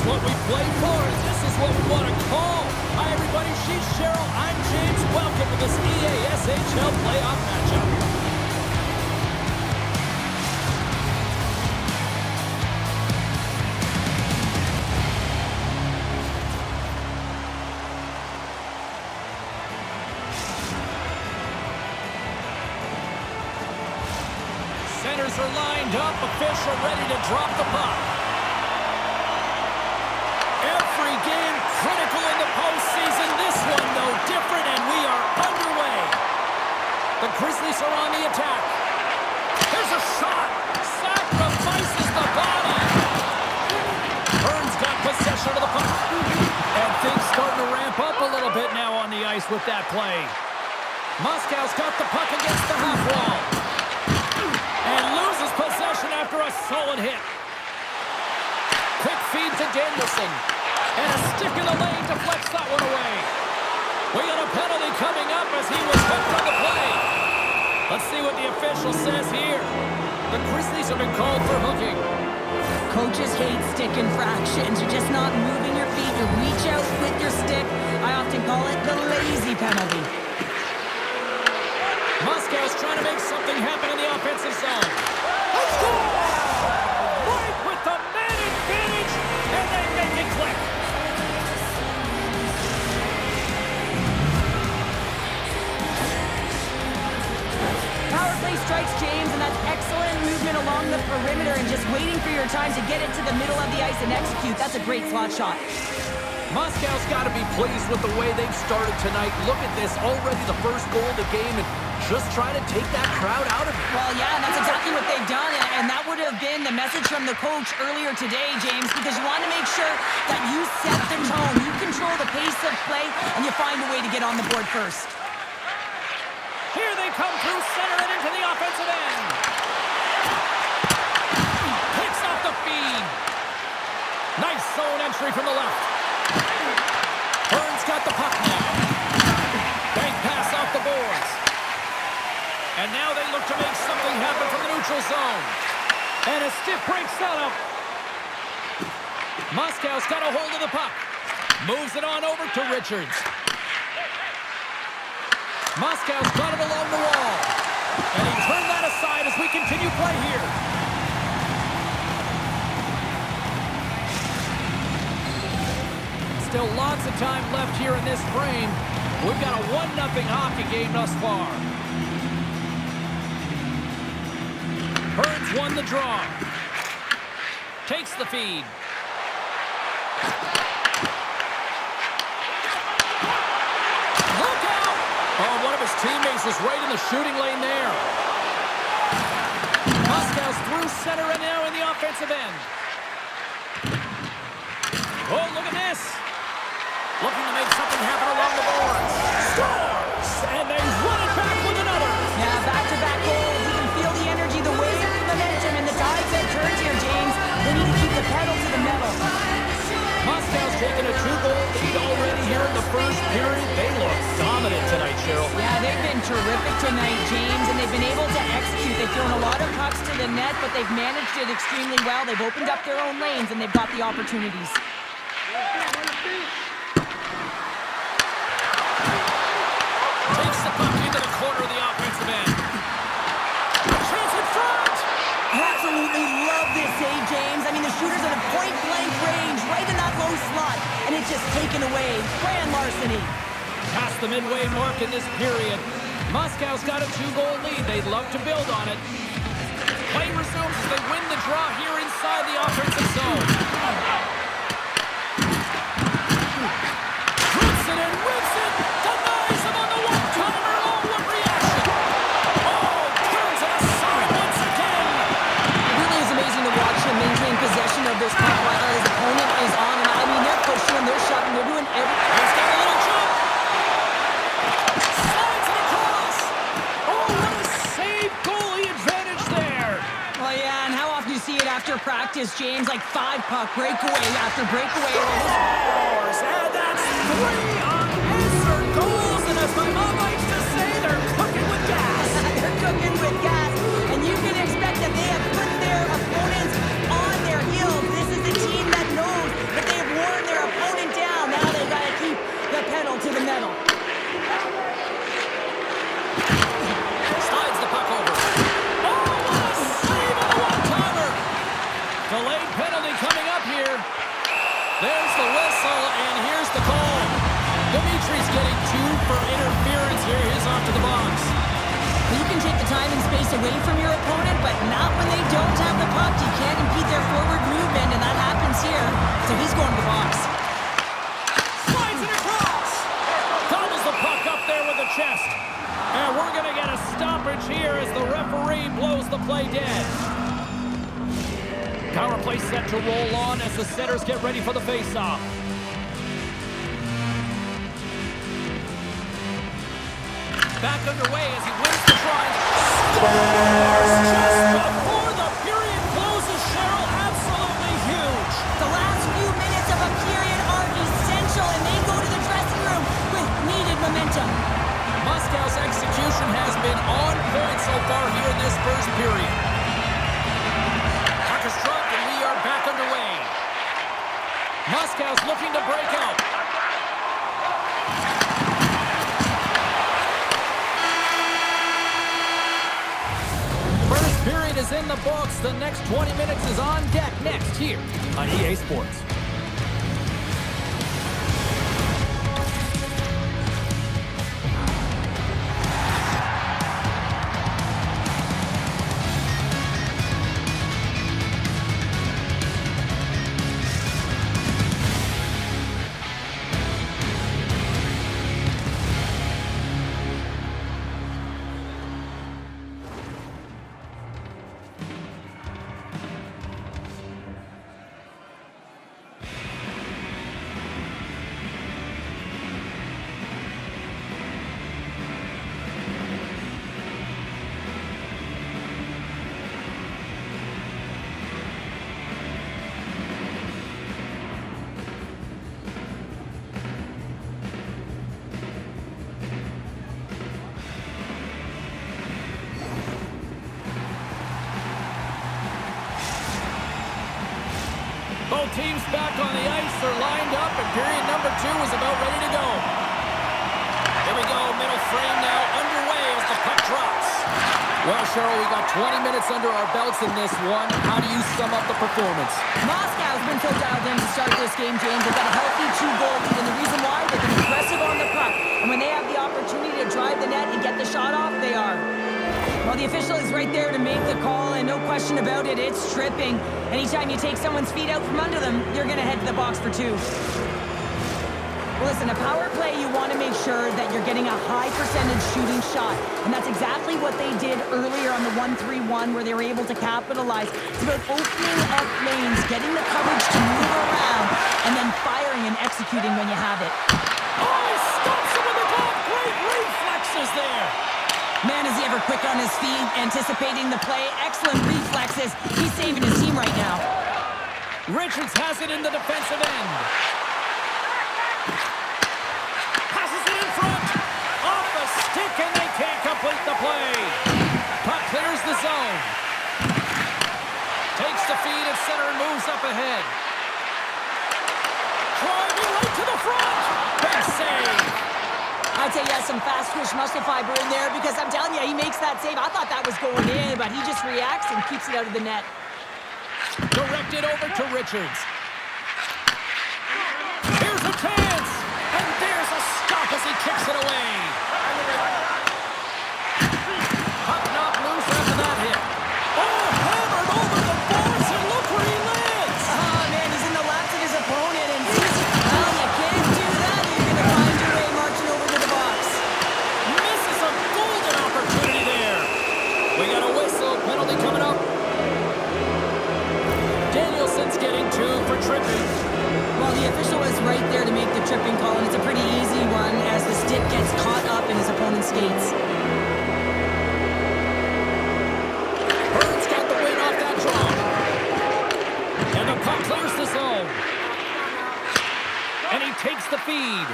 what we play for, and this is what we want to call. Hi, everybody. She's Cheryl. I'm James. Welcome to this EASHL playoff matchup. Centers are lined up. Official ready to drop the puck. Every game critical in the postseason. This one, no different, and we are underway. The Grizzlies are on the attack. Here's a shot. Sacrifices the body. Burns got possession of the puck. And things starting to ramp up a little bit now on the ice with that play. Moscow's got the puck against the half wall. And loses possession after a solid hit. Quick feed to Danielson. And a stick in the lane deflects that one away. We got a penalty coming up as he was hooked on the play. Let's see what the official says here. The Grizzlies have been called for hooking. Coaches hate stick infractions. You're just not moving your feet. You reach out with your stick. I often call it the lazy penalty. Moscow's trying to make something happen in the offensive zone. Let's go! Right with the man advantage, and they make it click. Power play strikes, James, and that's excellent movement along the perimeter and just waiting for your time to get it to the middle of the ice and execute. That's a great slot shot. Moscow's got to be pleased with the way they've started tonight. Look at this, already the first goal of the game, and just trying to take that crowd out of it. Well, yeah, and that's exactly what they've done, and that would have been the message from the coach earlier today, James, because you want to make sure that you set the tone, you control the pace of play, and you find a way to get on the board first. Here they come through center and into the offensive end. Picks off the feed. Nice zone entry from the left. Burns got the puck now. Bank pass off the boards. And now they look to make something happen from the neutral zone. And a stiff break setup. Moscow's got a hold of the puck. Moves it on over to Richards. Moscow's got it along the wall. And he turned that aside as we continue play here. Still lots of time left here in this frame. We've got a 1-0 hockey game thus far. Burns won the draw. Takes the feed. Look out! Oh, one of his teammates was right in the shooting lane there. Moscow's through center and now in the offensive end. Oh, look at this. Looking to make something happen along the boards. Scores! And they run it back with another. Yeah, back-to-back goals. You can feel the energy, the wave, the momentum, and the tides that turns here, James. They need to keep the pedal to the metal. Moscow's taken a 2-goal lead already here in the first period. They look dominant tonight, Cheryl. Yeah, they've been terrific tonight, James, and they've been able to execute. They've thrown a lot of pucks to the net, but they've managed it extremely well. They've opened up their own lanes, and they've got the opportunities. Takes the puck into the corner of the offensive end. Chance in front! Absolutely love this save, James. I mean, the shooter's at a point-blank range, right in that low slot, and it's just taken away. Grand larceny. Past the midway mark in this period. Moscow's got a 2-goal lead. They'd love to build on it. Play resumes as they win the draw here inside the offensive zone. Rips it and rips it! Denies him on the one-timer! Oh, what reaction! Oh, turns it aside once again! It really is amazing to watch him maintain possession of this puck while his opponent is on. And I mean, they're pushing, they're shoving, they're doing everything. He's got a little jump! Slides it across! Oh, what a save! Goalie advantage there! Oh, yeah, and how often do you see it after practice, James? Like 5-puck breakaway after breakaway. Scores! And that's 3 unanswered goals! And as my mom likes to say, they're cooking with gas! They're cooking with gas, and you can expect that they have put their opponents on their heels. This is a team that knows that they There's the whistle, and here's the call. Dimitri's getting 2 for interference here. He's off to the box. You can take the time and space away from your opponent, but not when they don't have the puck. You can't impede their forward movement, and that happens here. So he's going to the box. Slides it across. Gobbles the puck up there with the chest. And we're going to get a stoppage here as the referee blows the play dead. Power play set to roll on as the setters get ready for the faceoff. Back underway as he wins the try. Scores just before the period closes, Cheryl. Absolutely huge. The last few minutes of a period are essential, and they go to the dressing room with needed momentum. Moscow's execution has been on point so far here in this first period. Puck is dropped, and we are back underway. Moscow's looking to break out. First period is in the books. The next 20 minutes is on deck next here on EA Sports. Both teams back on the ice. They're lined up, and period number 2 is about ready to go. Here we go. Middle frame now underway as the puck drops. Well, Cheryl, we got 20 minutes under our belts in this one. How do you sum up the performance? Moscow's been so dialed in to start this game, James. They've got a healthy 2-goal lead, and the reason why, they've been aggressive on the puck. And when they have the opportunity to drive the net and get the shot off, they are. Well, the official is right there to make the call, and no question about it, it's tripping. Anytime you take someone's feet out from under them, you're going to head to the box for 2. Well, listen, a power play, you want to make sure that you're getting a high percentage shooting shot. And that's exactly what they did earlier on the 1-3-1, where they were able to capitalize. It's about opening up lanes, getting the coverage to move around, and then firing and executing when you have it. Oh, he stops him with the glove. Great reflexes there. Man, is he ever quick on his feet, anticipating the play. Excellent reflexes. He's saving his team right now. Richards has it in the defensive end. Passes it in front. Off the stick, and they can't complete the play. Puck clears the zone. Takes the feed at center and moves up ahead. Driving right to the front. Big save. I'd say he has some fast twitch muscle fiber in there, because I'm telling you, he makes that save. I thought that was going in, but he just reacts and keeps it out of the net. Directed over to Richards. Here's a chance, and there's a stop as he kicks it away. Puck knocked loose after that hit. Oh, hammered over the boards, and look where he lands. Oh, man, he's in the laps of his opponent, and well, you can't do that. You're going to find your way marching over to the box. Misses a golden opportunity there. We got a whistle, penalty coming up. Danielson's getting 2 for tripping. Well, the official is right there to make the tripping call, and it's a pretty easy one as the stick gets caught up in his opponent's skates. Burns got the win off that draw. And the puck clears the zone. And he takes the feed.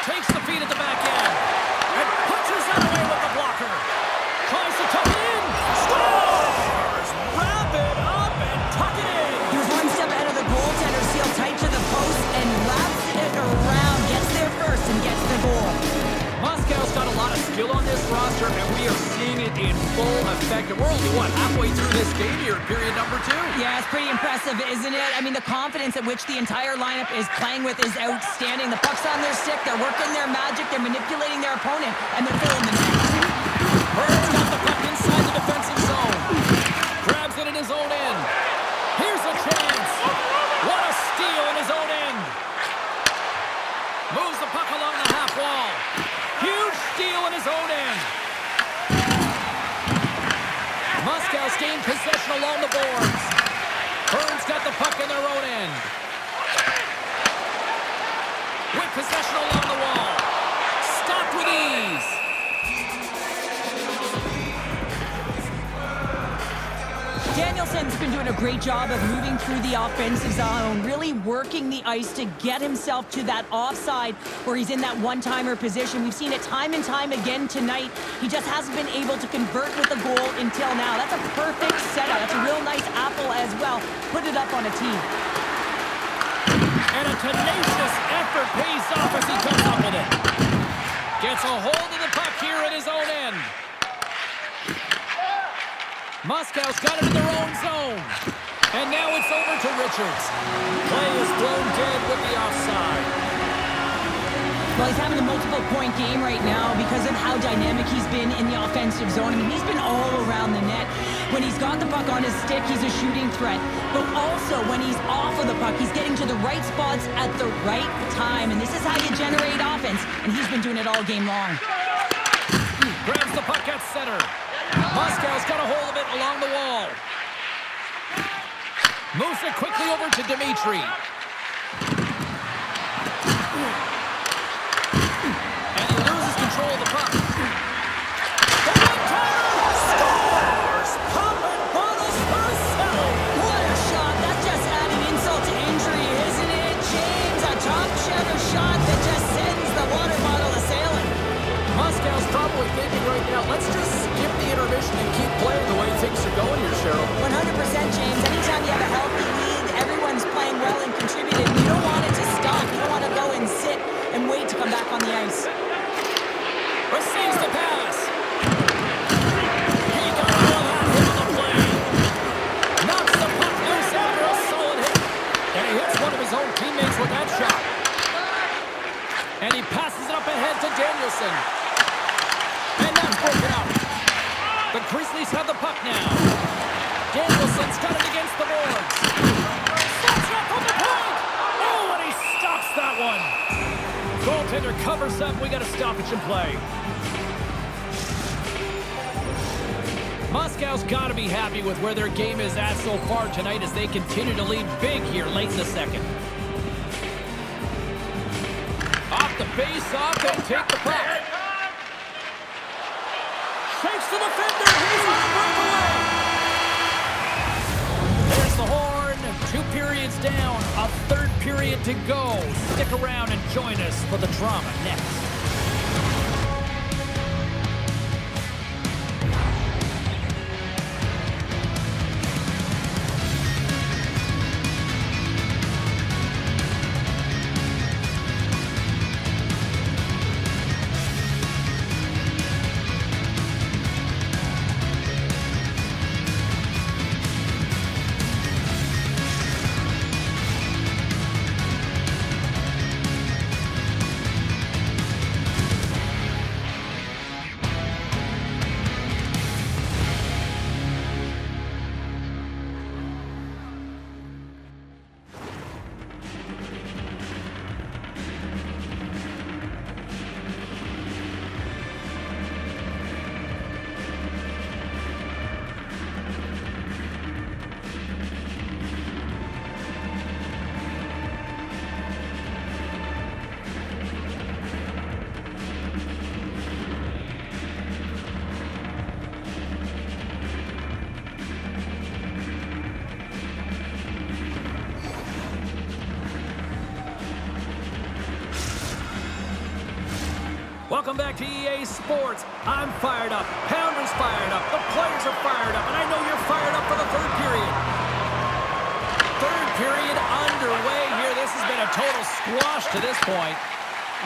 Takes the feed at the back end. And punches that away with the blocker. Tries to tuck it in. Scores! Wrap it up and tuck it in. He was one step ahead of the goaltender, sealed tight to the post, and wraps it around, gets there first, and gets the goal. Moscow's got a lot of skill on this roster, and we are seeing it in full effect. And we're only, what, halfway through this game here, period number 2? Yeah, it's pretty impressive, isn't it? I mean, the confidence at which the entire lineup is playing with is outstanding. The puck's on their stick. They're working their magic. They're manipulating their opponent, and they're filling the net. Burns got the puck inside the defensive zone. Grabs it in his own end. Here's a chance. What a steal in his own end. Moves the puck along the half wall. Huge steal in his own end. Moscow's gained possession along the boards. Burns got the puck in their own end. With possession along the wall. Stopped with ease. Danielson's been doing a great job of moving through the offensive zone, really working the ice to get himself to that offside where he's in that one-timer position. We've seen it time and time again tonight. He just hasn't been able to convert with a goal until now. That's a perfect setup. That's a real nice apple as well. Put it up on a tee. And a tenacious effort pays off as he comes up with it. Gets a hold of the puck here in his own end. Moscow's got it in their own zone. And now it's over to Richards. Play is thrown dead with the offside. Well, he's having a multiple-point game right now because of how dynamic he's been in the offensive zone. I mean, he's been all around the net. When he's got the puck on his stick, he's a shooting threat. But also, when he's off of the puck, he's getting to the right spots at the right time. And this is how you generate offense. And he's been doing it all game long. Grabs the puck at center. Moscow's got a hold of it along the wall. Moves it quickly over to Dimitri. And he loses control of the puck. The one-timer scores! Poppin' Boris Marcel! What a shot! That's just adding insult to injury, isn't it, James? A top-shelter shot that just sends the water bottle a-sailing. Moscow's probably thinking right now, let's just skip the intermission and keep playing the way things are going here, Cheryl. 100%, James. Anytime you have a healthy lead, everyone's playing well and contributing. You don't want it to stop. You don't want to go and sit and wait to come back on the ice. Receives the pass. He got all that hit on the play. Knocks the puck loose after a solid hit. And he hits one of his own teammates with that shot. And he passes it up ahead to Danielson. And that's broken up. The Grizzlies have the puck now. Danielson's got it against the boards. Steps up on the point. Oh, and he stops that one. Goaltender covers up. We got a stoppage in play. Moscow's got to be happy with where their game is at so far tonight as they continue to lead big here late in the second. Off the face-off, they take the puck. Shakes the defender. He's on breakaway. There's the horn. 2 periods down. A third period to go. Stick around and join us for the drama next. Welcome back to EA Sports. I'm fired up. Pounder's fired up. The players are fired up. And I know you're fired up for the third period. Third period underway here. This has been a total squash to this point.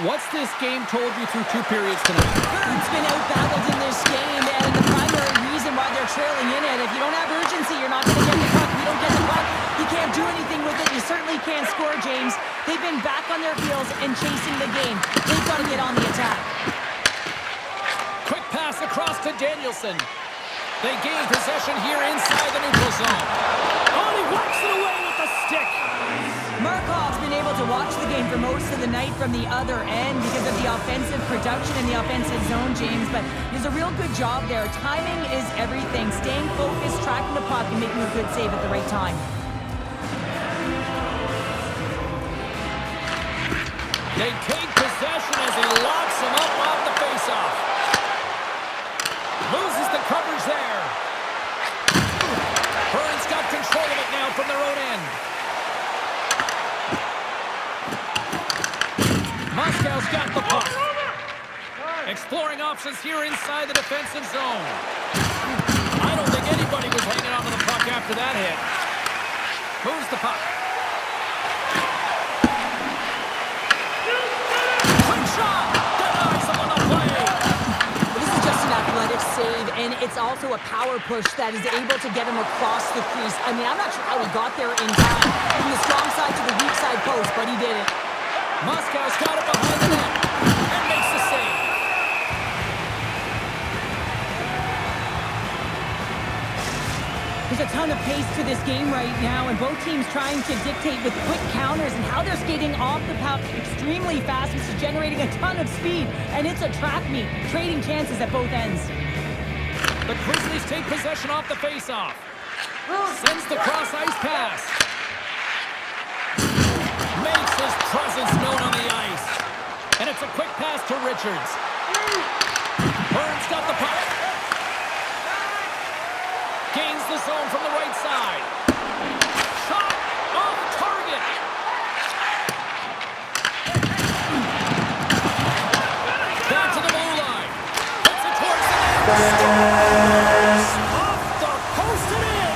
What's this game told you through 2 periods tonight? It's been out-battled in this game, and the primary reason why they're trailing in it, if you don't have urgency, you're not going to get the puck. If you don't get the puck, you can't do anything with it. You certainly can't score, James. They've been back on their heels and chasing the game. They've got to get on the attack. Quick pass across to Danielson. They gain possession here inside the neutral zone. Oh, he whacks it away with the stick. Markov's been able to watch the game for most of the night from the other end because of the offensive production in the offensive zone, James, but he does a real good job there. Timing is everything. Staying focused, tracking the puck, and making a good save at the right time. They take possession as he locks him up off the faceoff. Loses the coverage there. Burns got control of it now from their own end. Moscow's got the puck. Exploring options here inside the defensive zone. I don't think anybody was hanging on to the puck after that hit. Moves the puck. Quick shot! Denies him on the play. This is just an athletic save, and it's also a power push that is able to get him across the crease. I mean, I'm not sure how he got there in time. From the strong side to the weak side post, but he did it. Moscow's got it behind the net and makes the save. There's a ton of pace to this game right now, and both teams trying to dictate with quick counters and how they're skating off the puck extremely fast, which is generating a ton of speed, and it's a track meet, trading chances at both ends. The Grizzlies take possession off the faceoff. Sends the cross-ice pass. Makes his presence known on the ice. And it's a quick pass to Richards. Burns got the puck. Gains the zone from the right side. Shot off target. Back to the blue line. Puts it towards the net. Off the post and in.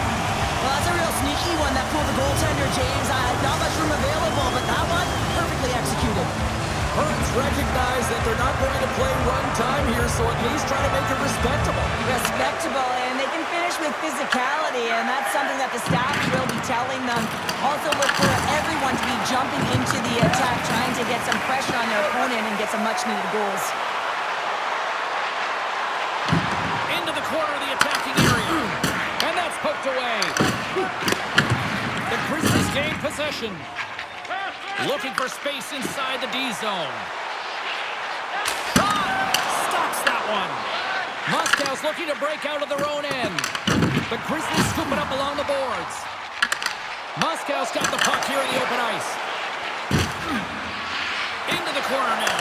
Well, that's a real sneaky one that pulled the goaltender, James. Not much room available, but that one, perfectly executed. Burns recognize that they're not going to play run time here, so at least try to make it respectable. Respectable, and they can finish with physicality, and that's something that the staff will be telling them. Also look for everyone to be jumping into the attack, trying to get some pressure on their opponent and get some much-needed goals. Into the corner of the attacking area, and that's poked away. The Grizzlies gain possession. Looking for space inside the D zone. Stops that one. Moscow's looking to break out of their own end. The Grizzlies scoop it up along the boards. Moscow's got the puck here in the open ice. Into the corner now.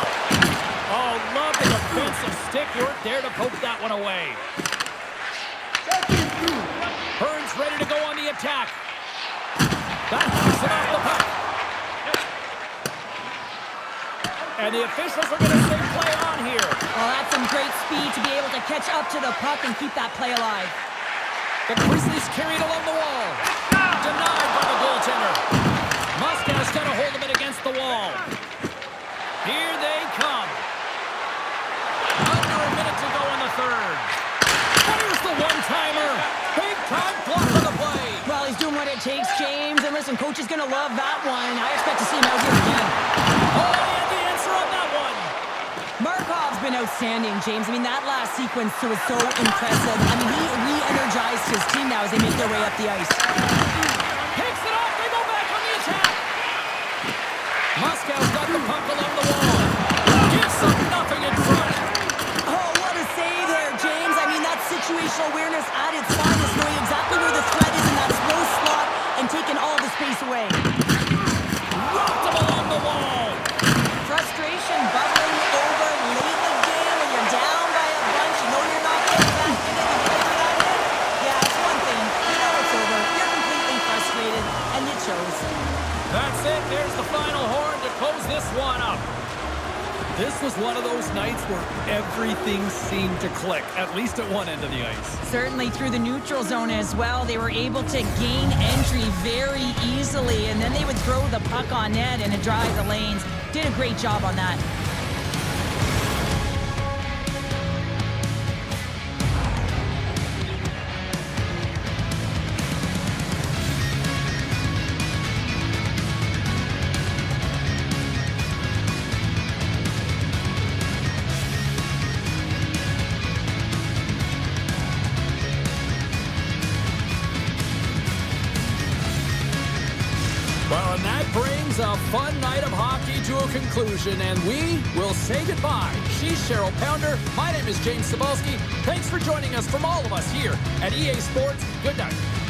Oh, love the defensive stick work there to poke that one away. Burns ready to go on the attack. That knocks it off the puck. And the officials are going to say play on here. Well, that's some great speed to be able to catch up to the puck and keep that play alive. The Grizzlies carried along the wall. Denied by the goaltender. Moscow's got a hold of it against the wall. Here they come. Under a minute to go in the third. Fires the one-timer. Big time block on the play. Well, he's doing what it takes, James. And listen, coach is going to love that one. I expect to see him out here again. Oh, he had the answer on that one. Markov's been outstanding, James. I mean, that last sequence was so impressive. I mean, he re-energized his team now as they make their way up the ice. Picks it off. They go back on the attack. Moscow's got the puck along the wall. Gives them nothing in front. Oh, what a save there, James. I mean, that's situational awareness at its finest, knowing exactly where the threat is in that slow slot and taking all the space away. Rocked him along the wall. Frustration bubbling over late in the game when you're down by a bunch. You know you're not getting back in it. You deliver that in. Yeah, it's one thing. You know it's over. You're completely frustrated, and it shows. That's it. There's the final horn to close this one up. This was one of those nights where everything seemed to click, at least at one end of the ice. Certainly through the neutral zone as well. They were able to gain entry very easily, and then they would throw the puck on net and drive the lanes. Did a great job on that. Well, and that brings a fun night of hockey to a conclusion, and we will say goodbye. She's Cheryl Pounder. My name is James Cebulski. Thanks for joining us from all of us here at EA Sports. Good night.